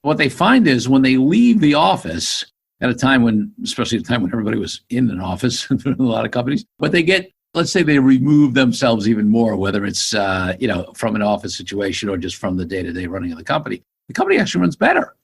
what they find is when they leave the office at a time when, especially at a time when everybody was in an office in a lot of companies, but they get, let's say they remove themselves even more, whether it's, from an office situation or just from the day-to-day running of the company actually runs better,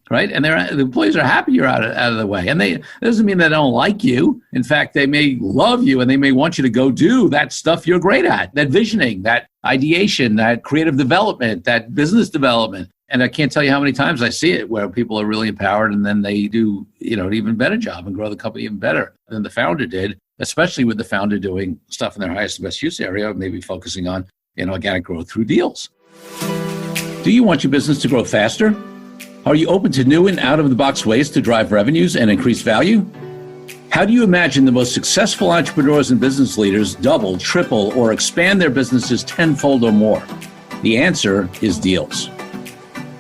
right? And the employees are happy you're out of the way. And it doesn't mean they don't like you. In fact, they may love you and they may want you to go do that stuff you're great at, that visioning, that ideation, that creative development, that business development. And I can't tell you how many times I see it where people are really empowered and then they do, an even better job and grow the company even better than the founder did, especially with the founder doing stuff in their highest and best use area, maybe focusing on organic growth through deals. Do you want your business to grow faster? Are you open to new and out-of-the-box ways to drive revenues and increase value? How do you imagine the most successful entrepreneurs and business leaders double, triple, or expand their businesses tenfold or more? The answer is deals.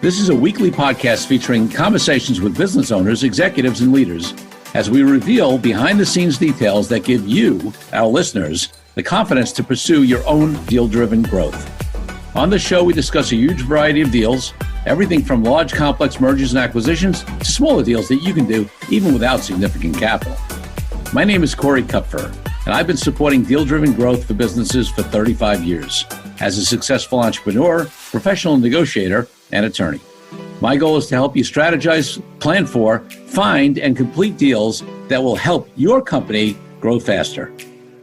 This is a weekly podcast featuring conversations with business owners, executives, and leaders as we reveal behind-the-scenes details that give you, our listeners, the confidence to pursue your own deal-driven growth. On the show, we discuss a huge variety of deals, everything from large, complex mergers and acquisitions to smaller deals that you can do even without significant capital. My name is Kupfer, and I've been supporting deal-driven growth for businesses for 35 years as a successful entrepreneur, professional negotiator, and attorney. My goal is to help you strategize, plan for, find, and complete deals that will help your company grow faster.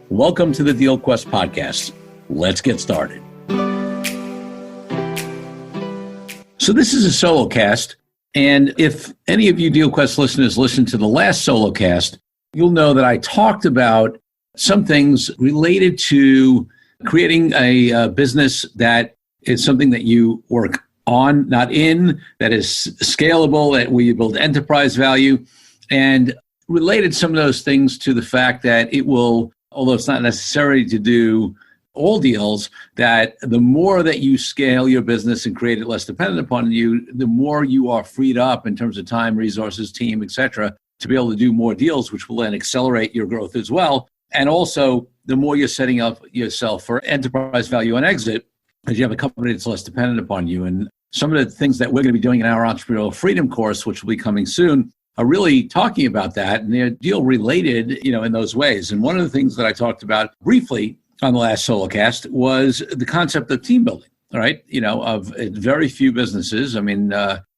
Welcome to the Deal Quest podcast. Let's get started. So this is a solocast, and if any of you Deal Quest listeners listened to the last solocast, you'll know that I talked about some things related to creating a business that is something that you work on, not in, that is scalable, that we build enterprise value, and related some of those things to the fact that it will, although it's not necessary to do all deals, that the more that you scale your business and create it less dependent upon you, the more you are freed up in terms of time, resources, team, et cetera, to be able to do more deals, which will then accelerate your growth as well. And also, the more you're setting up yourself for enterprise value and exit, as you have a company that's less dependent upon you. And some of the things that we're going to be doing in our Entrepreneurial Freedom course, which will be coming soon, are really talking about that, and they're deal related, in those ways. And one of the things that I talked about briefly on the last solocast was the concept of team building, right? Of very few businesses. I mean,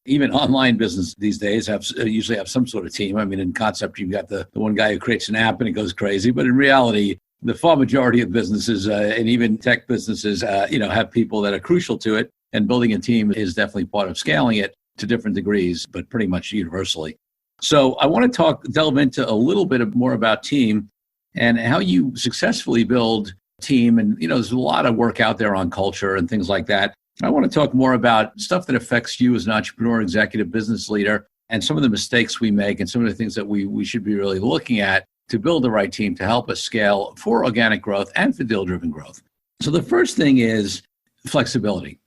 even online business these days usually have some sort of team. I mean, in concept, you've got the one guy who creates an app and it goes crazy. But in reality, the far majority of businesses and even tech businesses, have people that are crucial to it. And building a team is definitely part of scaling it to different degrees, but pretty much universally. So I want to delve into a little bit more about team and how you successfully build team. And, there's a lot of work out there on culture and things like that. I want to talk more about stuff that affects you as an entrepreneur, executive, business leader, and some of the mistakes we make and some of the things that we should be really looking at to build the right team to help us scale for organic growth and for deal-driven growth. So the first thing is flexibility.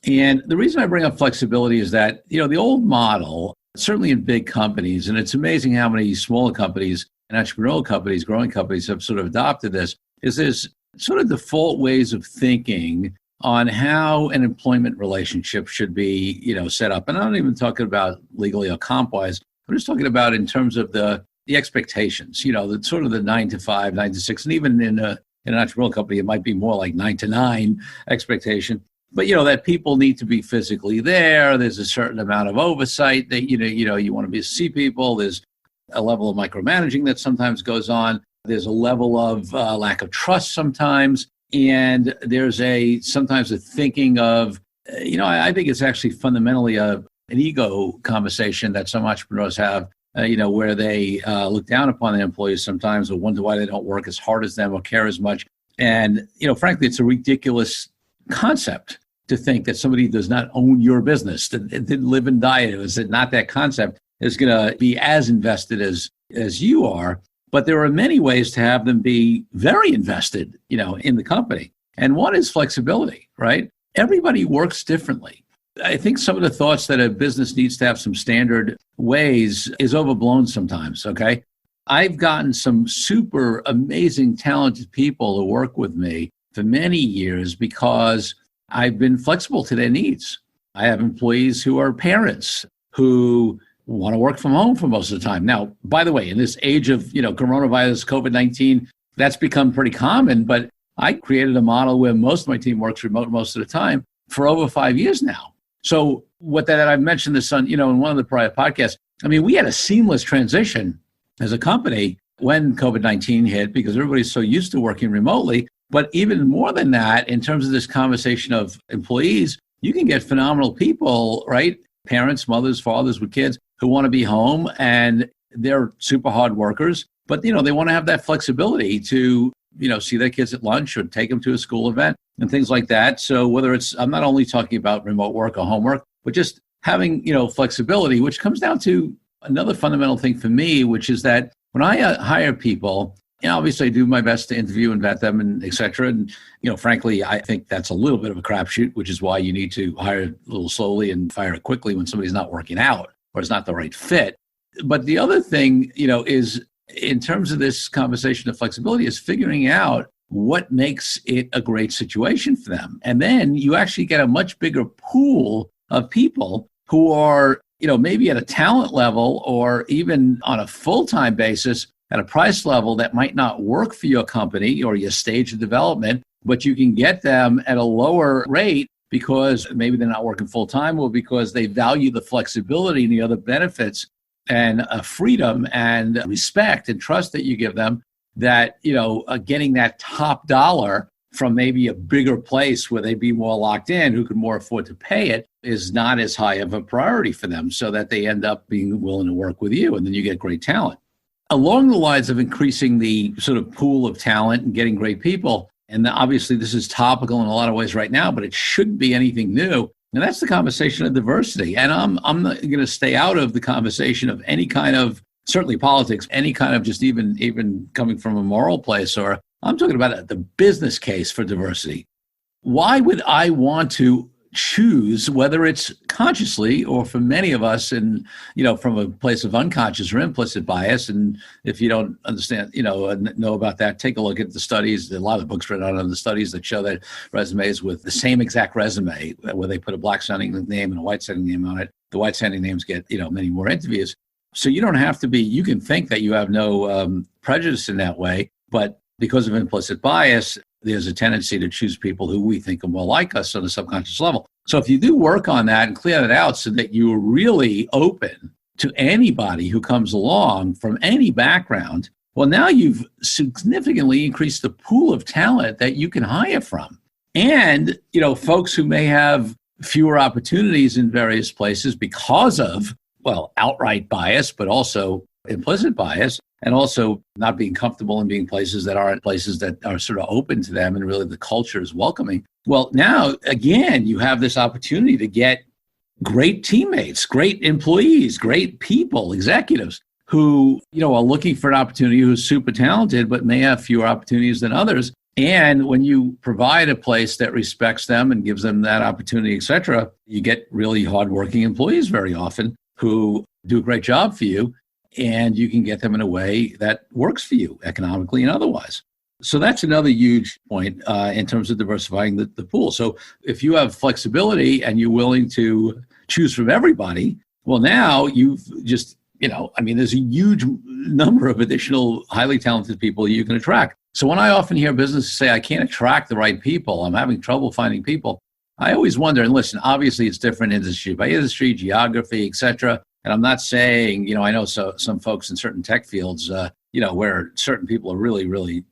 And the reason I bring up flexibility is that, the old model, certainly in big companies, and it's amazing how many smaller companies and entrepreneurial companies, growing companies have sort of adopted this, is there's sort of default ways of thinking on how an employment relationship should be, set up. And I'm not even talking about legally or comp-wise. I'm just talking about in terms of the expectations, the sort of the 9 to 5, 9 to 6, and even in an entrepreneurial company, it might be more like 9 to 9 expectation. But, that people need to be physically there. There's a certain amount of oversight that, you want to see people. There's a level of micromanaging that sometimes goes on. There's a level of lack of trust sometimes. And there's sometimes a thinking of, I think it's actually fundamentally an ego conversation that some entrepreneurs have, where they look down upon their employees sometimes or wonder why they don't work as hard as them or care as much. And, frankly, it's a ridiculous concept to think that somebody does not own your business, that didn't live and die. It was not that concept is going to be as invested as you are. But there are many ways to have them be very invested, in the company. And one is flexibility, right? Everybody works differently. I think some of the thoughts that a business needs to have some standard ways is overblown sometimes, okay? I've gotten some super amazing, talented people to work with me for many years because I've been flexible to their needs. I have employees who are parents who want to work from home for most of the time. Now, by the way, in this age of, coronavirus, COVID-19, that's become pretty common, but I created a model where most of my team works remote most of the time for over 5 years now. So I've mentioned this on, in one of the prior podcasts. I mean, we had a seamless transition as a company when COVID-19 hit because everybody's so used to working remotely. But even more than that, in terms of this conversation of employees, you can get phenomenal people, right? Parents, mothers, fathers with kids who want to be home and they're super hard workers, but, they want to have that flexibility to, see their kids at lunch or take them to a school event and things like that. So whether I'm not only talking about remote work or homework, but just having, flexibility, which comes down to another fundamental thing for me, which is that when I hire people, obviously I do my best to interview and vet them and et cetera. And, frankly, I think that's a little bit of a crapshoot, which is why you need to hire a little slowly and fire it quickly when somebody's not working out or is not the right fit. But the other thing, is in terms of this conversation of flexibility is figuring out what makes it a great situation for them. And then you actually get a much bigger pool of people who are, maybe at a talent level or even on a full-time basis at a price level that might not work for your company or your stage of development, but you can get them at a lower rate because maybe they're not working full-time or because they value the flexibility and the other benefits and freedom and respect and trust that you give them that, getting that top dollar from maybe a bigger place where they'd be more locked in, who could more afford to pay it, is not as high of a priority for them so that they end up being willing to work with you and then you get great talent. Along the lines of increasing the sort of pool of talent and getting great people, and obviously this is topical in a lot of ways right now, but it shouldn't be anything new. And that's the conversation of diversity. And I'm not going to stay out of the conversation of any kind of, certainly politics, any kind of just even coming from a moral place, or I'm talking about the business case for diversity. Why would I want to choose, whether it's consciously or for many of us and, from a place of unconscious or implicit bias. And if you don't understand, know about that, take a look at the studies. There are a lot of books written on the studies that show that resumes with the same exact resume, where they put a black sounding name and a white sounding name on it, the white sounding names get, many more interviews. So you don't have to be, you can think that you have no prejudice in that way, but because of implicit bias, there's a tendency to choose people who we think are more like us on a subconscious level. So if you do work on that and clear that out so that you're really open to anybody who comes along from any background, well, now you've significantly increased the pool of talent that you can hire from. And, folks who may have fewer opportunities in various places because of, outright bias, but also implicit bias, and also not being comfortable in being places that aren't places that are sort of open to them and really the culture is welcoming. Well, now, again, you have this opportunity to get great teammates, great employees, great people, executives who, are looking for an opportunity, who's super talented, but may have fewer opportunities than others. And when you provide a place that respects them and gives them that opportunity, et cetera, you get really hardworking employees very often who do a great job for you. And you can get them in a way that works for you economically and otherwise. So that's another huge point in terms of diversifying the pool. So if you have flexibility and you're willing to choose from everybody, well, now you've just, there's a huge number of additional highly talented people you can attract. So when I often hear businesses say, I can't attract the right people, I'm having trouble finding people, I always wonder, and listen, obviously it's different industry by industry, geography, et cetera. And I'm not saying, I know some folks in certain tech fields, where certain people are really, really,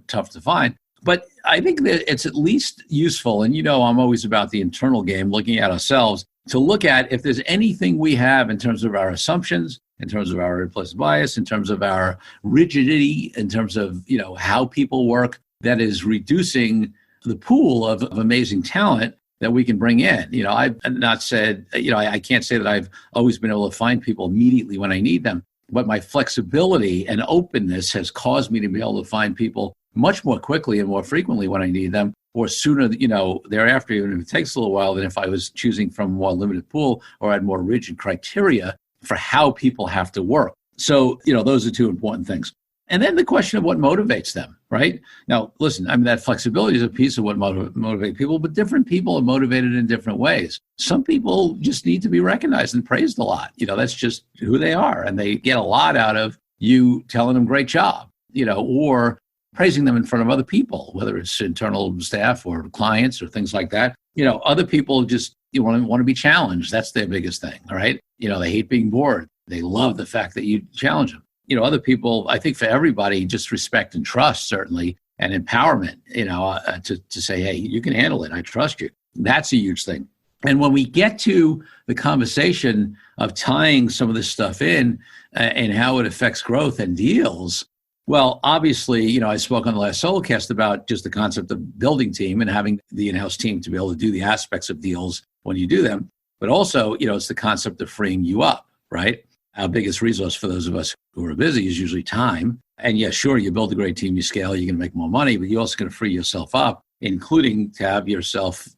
tough to find. But I think that it's at least useful. And, I'm always about the internal game, looking at ourselves to look at if there's anything we have in terms of our assumptions, in terms of our implicit bias, in terms of our rigidity, in terms of, how people work that is reducing the pool of amazing talent that we can bring in. I've not said, I can't say that I've always been able to find people immediately when I need them, but my flexibility and openness has caused me to be able to find people much more quickly and more frequently when I need them, or sooner, thereafter, even if it takes a little while than if I was choosing from a more limited pool or had more rigid criteria for how people have to work. So, those are two important things. And then the question of what motivates them, right? Now, listen, I mean, that flexibility is a piece of what motivates people, but different people are motivated in different ways. Some people just need to be recognized and praised a lot. That's just who they are. And they get a lot out of you telling them great job, or praising them in front of other people, whether it's internal staff or clients or things like that. Other people just want to be challenged. That's their biggest thing, all right? They hate being bored. They love the fact that you challenge them. Other people, I think for everybody, just respect and trust, certainly, and empowerment, to say, hey, you can handle it. I trust you. That's a huge thing. And when we get to the conversation of tying some of this stuff in and how it affects growth and deals, well, obviously, I spoke on the last solocast about just the concept of building team and having the in-house team to be able to do the aspects of deals when you do them. But also, it's the concept of freeing you up, right? Our biggest resource for those of us who are busy is usually time. And yeah, sure, you build a great team, you scale, you're going to make more money, but you're also going to free yourself up, including to have yourself,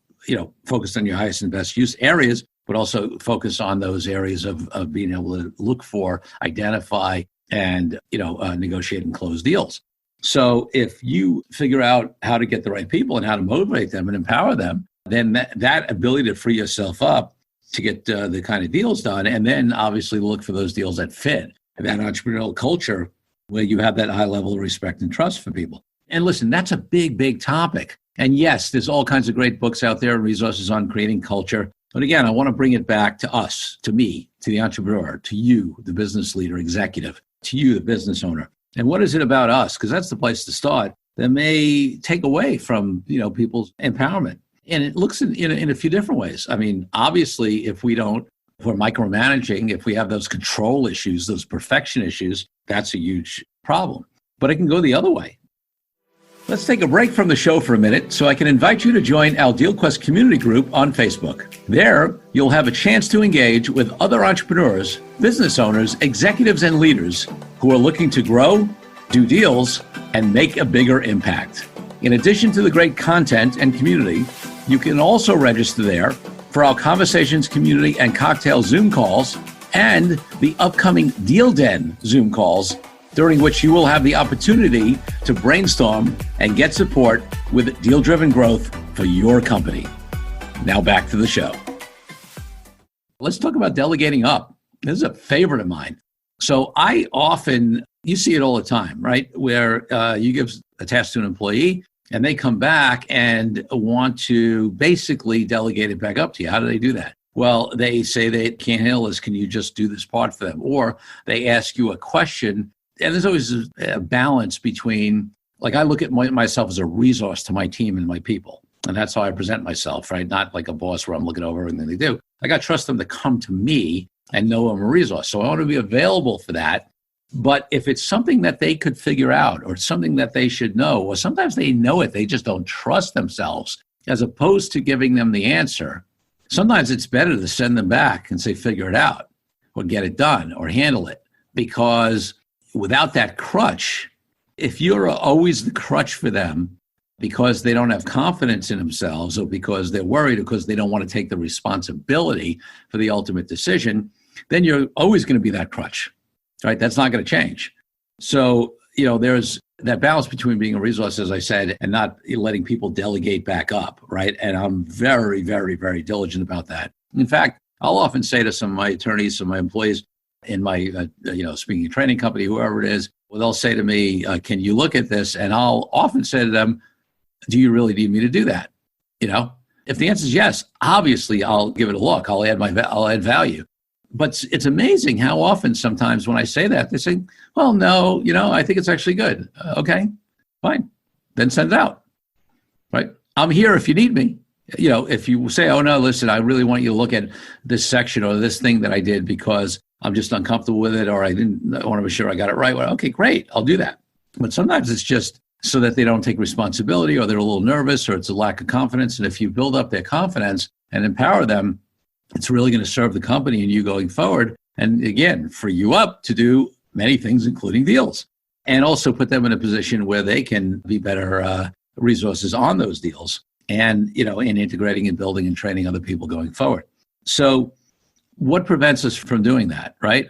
focused on your highest and best use areas, but also focus on those areas of being able to look for, identify, and, negotiate and close deals. So if you figure out how to get the right people and how to motivate them and empower them, then that ability to free yourself up to get the kind of deals done, and then obviously look for those deals that fit that entrepreneurial culture where you have that high level of respect and trust for people. And listen, that's a big, big topic. And yes, there's all kinds of great books out there and resources on creating culture. But again, I want to bring it back to us, to me, to the entrepreneur, to you, the business leader, executive, to you, the business owner. And what is it about us? Because that's the place to start. That may take away from, people's empowerment. And it looks in a few different ways. I mean, obviously, if we're micromanaging, if we have those control issues, those perfection issues, that's a huge problem. But it can go the other way. Let's take a break from the show for a minute so I can invite you to join our DealQuest community group on Facebook. There, you'll have a chance to engage with other entrepreneurs, business owners, executives, and leaders who are looking to grow, do deals, and make a bigger impact. In addition to the great content and community, you can also register there for our Conversations community and cocktail Zoom calls and the upcoming Deal Den Zoom calls, during which you will have the opportunity to brainstorm and get support with deal-driven growth for your company. Now back to the show. Let's talk about delegating up. This is a favorite of mine. So you see it all the time, right? Where you give a task to an employee and they come back and want to basically delegate it back up to you. How do they do that? Well, they say they can't handle this. Can you just do this part for them? Or they ask you a question. And there's always a balance between, like, I look at myself as a resource to my team and my people. And that's how I present myself, right? Not like a boss where I'm looking over everything they do. I got to trust them to come to me and know I'm a resource. So I want to be available for that. But if it's something that they could figure out or something that they should know, or sometimes they know it, they just don't trust themselves, as opposed to giving them the answer, sometimes it's better to send them back and say, figure it out or get it done or handle it. Because without that crutch, if you're always the crutch for them because they don't have confidence in themselves or because they're worried or because they don't want to take the responsibility for the ultimate decision, then you're always going to be that crutch, right? That's not going to change. So, there's that balance between being a resource, as I said, and not letting people delegate back up, right? And I'm very, very, very diligent about that. In fact, I'll often say to some of my attorneys, some of my employees in my, speaking and training company, whoever it is, well, they'll say to me, can you look at this? And I'll often say to them, do you really need me to do that? If the answer is yes, obviously I'll give it a look. I'll add value. But it's amazing how often sometimes when I say that, they say, well, no, I think it's actually good. Okay, fine. Then send it out, right? I'm here if you need me. If you say, oh, no, listen, I really want you to look at this section or this thing that I did because I'm just uncomfortable with it or I want to be sure I got it right. Well, okay, great. I'll do that. But sometimes it's just so that they don't take responsibility or they're a little nervous or it's a lack of confidence. And if you build up their confidence and empower them, it's really going to serve the company and you going forward. And again, free you up to do many things, including deals, and also put them in a position where they can be better resources on those deals and, in integrating and building and training other people going forward. So what prevents us from doing that, right?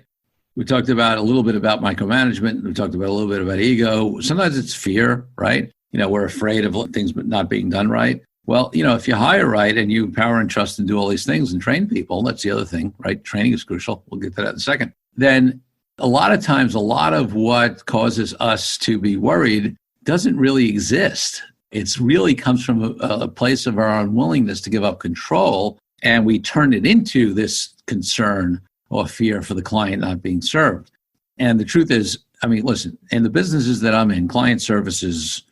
We talked about a little bit about micromanagement. We talked about a little bit about ego. Sometimes it's fear, right? We're afraid of things not being done right. Well, if you hire right and you empower and trust and do all these things and train people, that's the other thing, right? Training is crucial. We'll get to that in a second. Then a lot of times, a lot of what causes us to be worried doesn't really exist. It really comes from a place of our unwillingness to give up control, and we turn it into this concern or fear for the client not being served. And the truth is, listen, in the businesses that I'm in, client services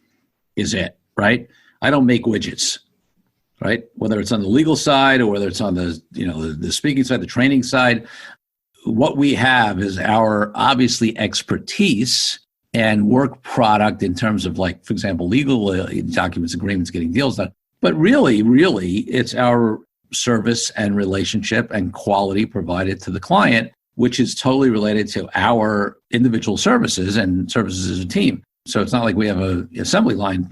is it, right? I don't make widgets, right? Whether it's on the legal side or whether it's on the speaking side, the training side, what we have is our obviously expertise and work product in terms of, like, for example, legal documents, agreements, getting deals done. But really, it's our service and relationship and quality provided to the client, which is totally related to our individual services and services as a team. So it's not like we have an assembly line,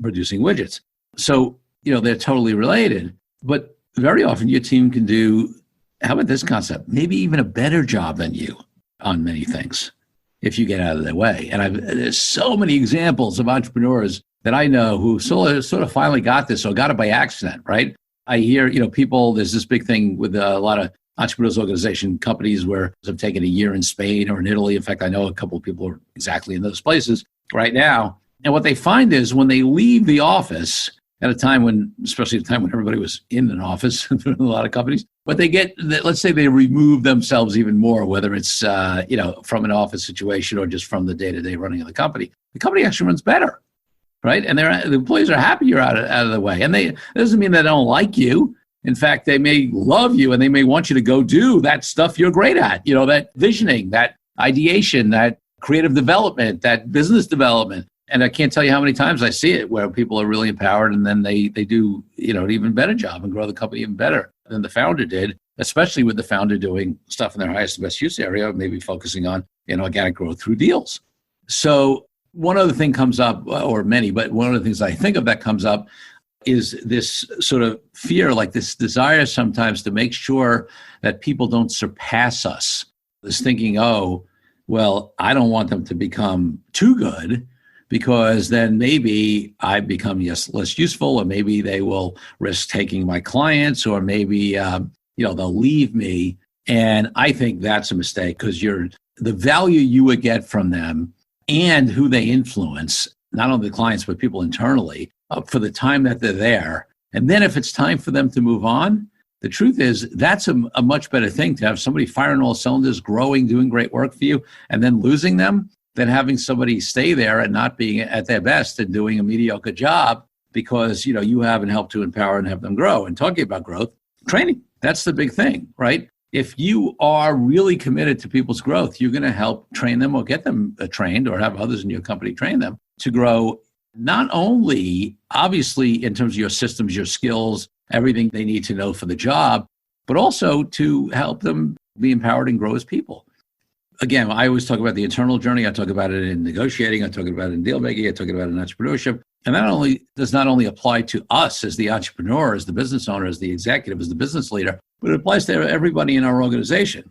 producing widgets. So, they're totally related. But very often your team can do, how about this concept? Maybe even a better job than you on many things if you get out of their way. And there's so many examples of entrepreneurs that I know who sort of finally got this or got it by accident, right? I hear, people, there's this big thing with a lot of entrepreneurs organization companies where have taken a year in Spain or in Italy. In fact, I know a couple of people are exactly in those places right now. And what they find is when they leave the office at a time when, especially at a time when everybody was in an office in a lot of companies, but they get, let's say they remove themselves even more, whether it's, from an office situation or just from the day-to-day running of the company actually runs better, right? And the employees are happy you're out of the way. And it doesn't mean they don't like you. In fact, they may love you and they may want you to go do that stuff you're great at, that visioning, that ideation, that creative development, that business development. And I can't tell you how many times I see it where people are really empowered and then they do, an even better job and grow the company even better than the founder did, especially with the founder doing stuff in their highest and best use area, maybe focusing on organic growth through deals. So one other thing comes up, or many, but one of the things I think of that comes up is this sort of fear, like this desire sometimes to make sure that people don't surpass us. This thinking, oh, well, I don't want them to become too good because then maybe I become less useful, or maybe they will risk taking my clients, or maybe they'll leave me. And I think that's a mistake, because the value you would get from them and who they influence, not only the clients, but people internally, for the time that they're there. And then if it's time for them to move on, the truth is that's a much better thing to have somebody firing all cylinders, growing, doing great work for you, and then losing them, than having somebody stay there and not being at their best and doing a mediocre job because, you haven't helped to empower and have them grow. And talking about growth, training, that's the big thing, right? If you are really committed to people's growth, you're going to help train them or get them trained or have others in your company train them to grow, not only obviously in terms of your systems, your skills, everything they need to know for the job, but also to help them be empowered and grow as people. Again, I always talk about the internal journey. I talk about it in negotiating. I talk about it in deal making. I talk about it in entrepreneurship. And that does not only apply to us as the entrepreneur, as the business owner, as the executive, as the business leader, but it applies to everybody in our organization.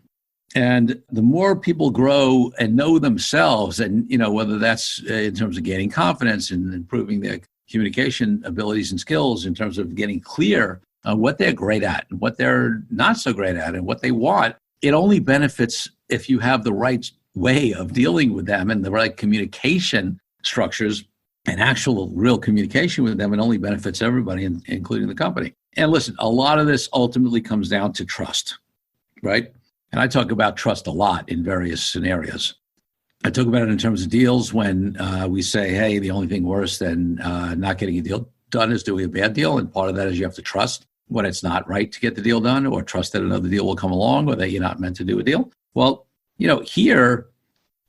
And the more people grow and know themselves, and whether that's in terms of gaining confidence and improving their communication abilities and skills, in terms of getting clear on what they're great at and what they're not so great at and what they want, it only benefits if you have the right way of dealing with them and the right communication structures and actual real communication with them. It only benefits everybody, including the company. And listen, a lot of this ultimately comes down to trust, right? And I talk about trust a lot in various scenarios. I talk about it in terms of deals when we say, hey, the only thing worse than not getting a deal done is doing a bad deal. And part of that is you have to trust when it's not right to get the deal done, or trust that another deal will come along, or that you're not meant to do a deal. Well, here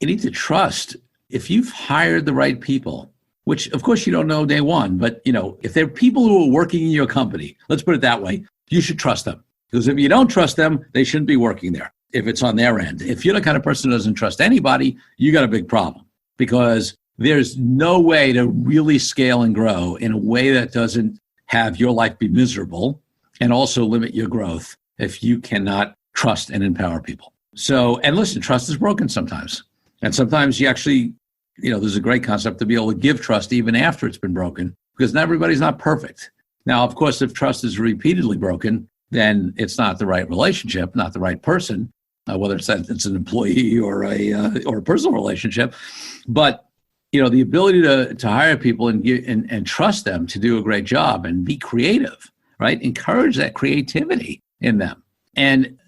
you need to trust if you've hired the right people, which of course you don't know day one, but if they're people who are working in your company, let's put it that way, you should trust them. Because if you don't trust them, they shouldn't be working there if it's on their end. If you're the kind of person who doesn't trust anybody, you got a big problem, because there's no way to really scale and grow in a way that doesn't have your life be miserable and also limit your growth if you cannot trust and empower people. So, and listen, trust is broken sometimes. And sometimes you actually, there's a great concept to be able to give trust even after it's been broken, because not everybody's not perfect. Now, of course, if trust is repeatedly broken, then it's not the right relationship, not the right person, whether it's an employee or a personal relationship. But the ability to hire people and trust them to do a great job and be creative, right? Encourage that creativity in them. And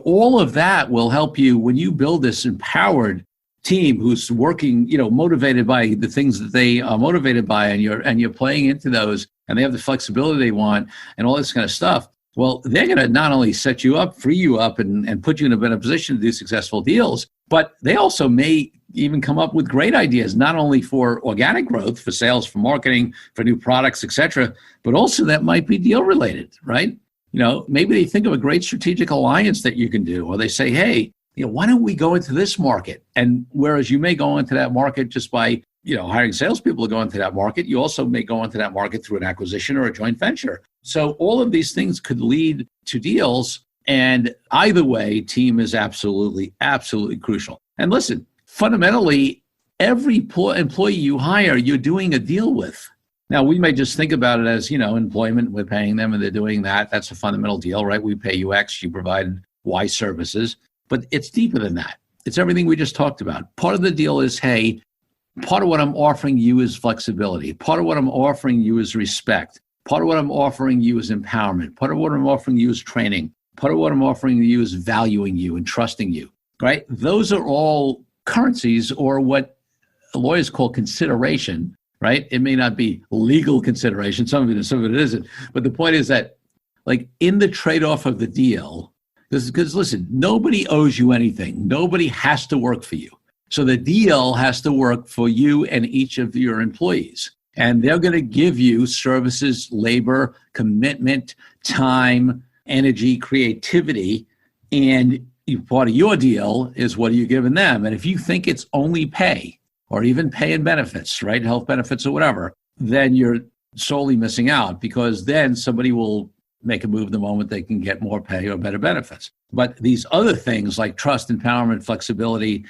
all of that will help you when you build this empowered team who's working, motivated by the things that they are motivated by, and you're playing into those, and they have the flexibility they want and all this kind of stuff. Well, they're going to not only set you up, free you up, and put you in a better position to do successful deals, but they also may even come up with great ideas, not only for organic growth, for sales, for marketing, for new products, et cetera, but also that might be deal related, right? Maybe they think of a great strategic alliance that you can do, or they say, hey, why don't we go into this market? And whereas you may go into that market just by, hiring salespeople to go into that market, you also may go into that market through an acquisition or a joint venture. So all of these things could lead to deals. And either way, team is absolutely, absolutely crucial. And listen, fundamentally, every employee you hire, you're doing a deal with. Now, we may just think about it as, employment, we're paying them and they're doing that. That's a fundamental deal, right? We pay you X, you provide Y services. But it's deeper than that. It's everything we just talked about. Part of the deal is, hey, part of what I'm offering you is flexibility. Part of what I'm offering you is respect. Part of what I'm offering you is empowerment. Part of what I'm offering you is training. Part of what I'm offering you is valuing you and trusting you, right? Those are all currencies, or what lawyers call consideration, right? It may not be legal consideration. Some of it isn't. But the point is that, like, in the trade-off of the deal, because listen, nobody owes you anything. Nobody has to work for you. So the deal has to work for you and each of your employees. And they're going to give you services, labor, commitment, time, energy, creativity. And part of your deal is, what are you giving them? And if you think it's only pay, or even pay and benefits, right? Health benefits or whatever, then you're solely missing out, because then somebody will make a move the moment they can get more pay or better benefits. But these other things like trust, empowerment, flexibility,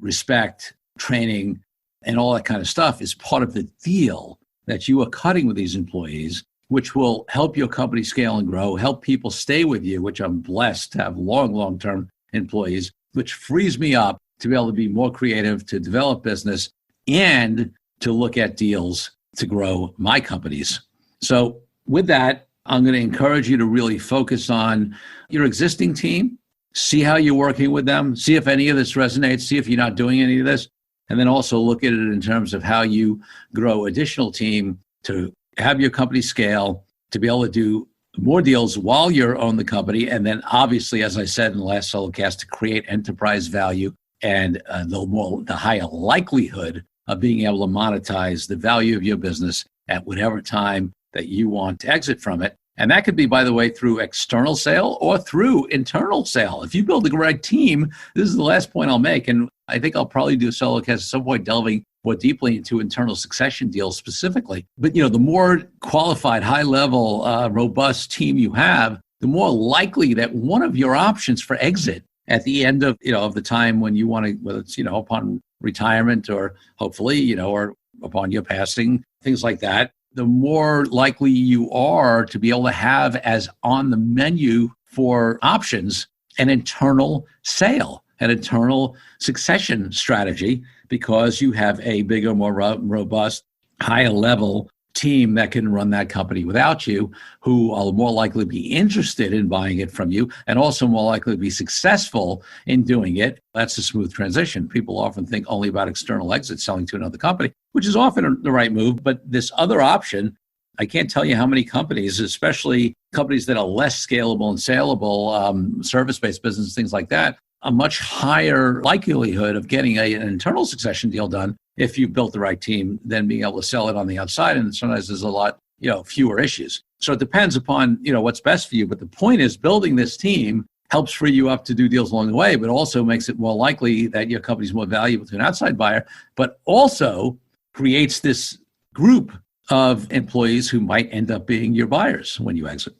respect, training, and all that kind of stuff is part of the deal that you are cutting with these employees, which will help your company scale and grow, help people stay with you, which I'm blessed to have long-term employees, which frees me up to be able to be more creative, to develop business, and to look at deals to grow my companies. So with that, I'm going to encourage you to really focus on your existing team, see how you're working with them, see if any of this resonates, see if you're not doing any of this, and then also look at it in terms of how you grow additional team to have your company scale, to be able to do more deals while you're on the company, and then obviously, as I said in the last solocast, to create enterprise value and the higher likelihood of being able to monetize the value of your business at whatever time that you want to exit from it. And that could be, by the way, through external sale or through internal sale. If you build the right team, this is the last point I'll make, and I think I'll probably do a solocast at some point delving more deeply into internal succession deals specifically. But the more qualified, high-level, robust team you have, the more likely that one of your options for exit at the end of of the time when you want to, whether it's upon retirement or hopefully or upon your passing, things like that, the more likely you are to be able to have as on the menu for options an internal sale, an internal succession strategy, because you have a bigger, more robust, higher level team that can run that company without you, who are more likely to be interested in buying it from you and also more likely to be successful in doing it. That's a smooth transition. People often think only about external exit, selling to another company, which is often the right move. But this other option, I can't tell you how many companies, especially companies that are less scalable and saleable, service-based business, things like that, a much higher likelihood of getting an internal succession deal done if you've built the right team than being able to sell it on the outside. And sometimes there's a lot, fewer issues. So it depends upon, what's best for you. But the point is, building this team helps free you up to do deals along the way, but also makes it more likely that your company's more valuable to an outside buyer, but also creates this group of employees who might end up being your buyers when you exit.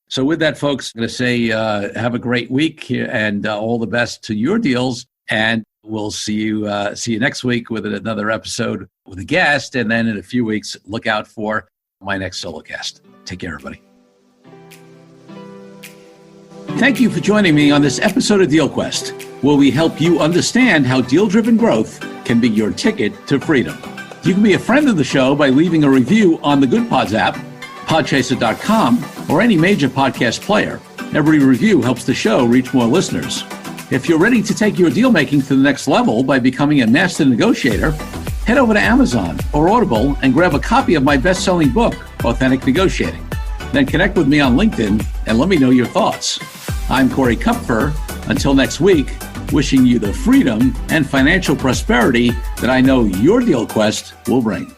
So with that, folks, I'm going to say have a great week and all the best to your deals. And we'll see you next week with another episode with a guest. And then in a few weeks, look out for my next solocast. Take care, everybody. Thank you for joining me on this episode of Deal Quest, where we help you understand how deal-driven growth can be your ticket to freedom. You can be a friend of the show by leaving a review on the Good Pods app, podchaser.com, or any major podcast player. Every review helps the show reach more listeners. If you're ready to take your deal making to the next level by becoming a master negotiator, head over to Amazon or Audible and grab a copy of my best-selling book, Authentic Negotiating. Then connect with me on LinkedIn and let me know your thoughts. I'm Corey Kupfer. Until next week, wishing you the freedom and financial prosperity that I know your Deal Quest will bring.